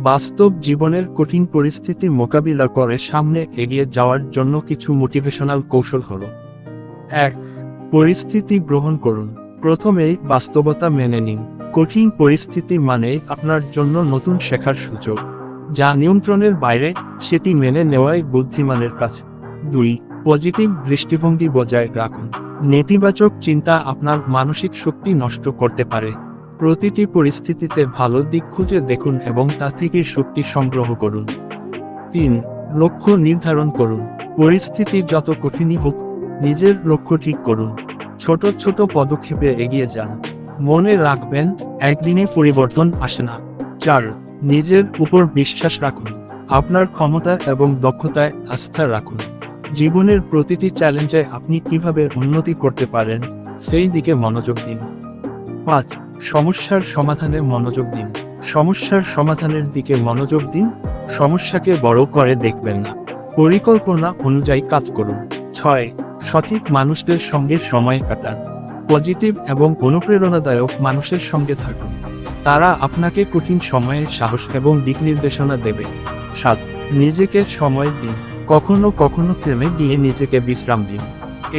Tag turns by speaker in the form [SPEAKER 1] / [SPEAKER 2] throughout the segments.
[SPEAKER 1] বাস্তব জীবনের কঠিন পরিস্থিতি মোকাবিলা করে সামনে এগিয়ে যাওয়ার জন্য কিছু মোটিভেশনাল কৌশল হলো। 1. পরিস্থিতি গ্রহণ করুন। প্রথমেই বাস্তবতা মেনে নিন। কঠিন পরিস্থিতি মানে আপনার জন্য নতুন শেখার সুযোগ, যা নিয়ন্ত্রণের বাইরে, সেটি মেনে নেওয়াই বুদ্ধিমানের কাজ। 2. পজিটিভ দৃষ্টিভঙ্গি বজায় রাখুন। নেতিবাচক চিন্তা আপনার মানসিক শক্তি নষ্ট করতে পারে। প্রতিটি পরিস্থিতিতে ভালো দিক খুঁজে দেখুন এবং তা থেকে শক্তি সংগ্রহ করুন। 3. লক্ষ্য নির্ধারণ করুন। পরিস্থিতি যত কঠিনই হোক, নিজের লক্ষ্য ঠিক করুন। ছোট ছোট পদক্ষেপে এগিয়ে যান। মনে রাখবেন, একদিনে পরিবর্তন আসে না। 4. নিজের উপর বিশ্বাস রাখুন। আপনার ক্ষমতা এবং দক্ষতায় আস্থা রাখুন। জীবনের প্রতিটি চ্যালেঞ্জে আপনি কিভাবে উন্নতি করতে পারেন, সেই দিকে মনোযোগ দিন। 5. সমস্যার সমাধানে মনোযোগ দিন। সমস্যার সমাধানের দিকে মনোযোগ দিন, সমস্যাকে বড় করে দেখবেন না। পরিকল্পনা অনুযায়ী কাজ করুন। 6. সঠিক মানুষদের সঙ্গে সময় কাটান। পজিটিভ এবং অনুপ্রেরণাদায়ক মানুষের সঙ্গে থাকুন। তারা আপনাকে কঠিন সময়ে সাহস এবং দিক নির্দেশনা দেবে। 7. নিজেকে সময় দিন। কখনো কখনো থেমে গিয়ে নিজেকে বিশ্রাম দিন।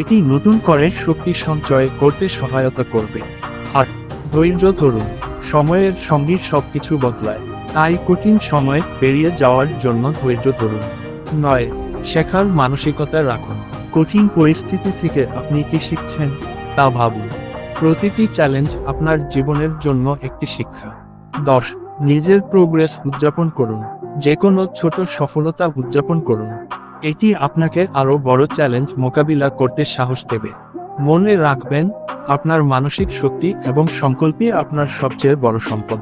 [SPEAKER 1] এটি নতুন করে শক্তি সঞ্চয় করতে সহায়তা করবে। 8. ধৈর্য ধরুন। সময়ের সঙ্গে সবকিছু বদলায়, তাই কঠিন সময় পেরিয়ে যাওয়ার জন্য ধৈর্য ধরুন। 9. শেখার মানসিকতা রাখুন। কঠিন পরিস্থিতি থেকে আপনি কি শিখছেন তা ভাবুন। প্রতিটি চ্যালেঞ্জ আপনার জীবনের জন্য একটি শিক্ষা। 10. নিজের প্রোগ্রেস উদযাপন করুন। যে কোনো ছোট সফলতা উদযাপন করুন। এটি আপনাকে আরও বড় চ্যালেঞ্জ মোকাবিলা করতে সাহস দেবে। মনে রাখবেন, আপনার মানসিক শক্তি এবং সংকল্পই আপনার সবচেয়ে বড় সম্পদ।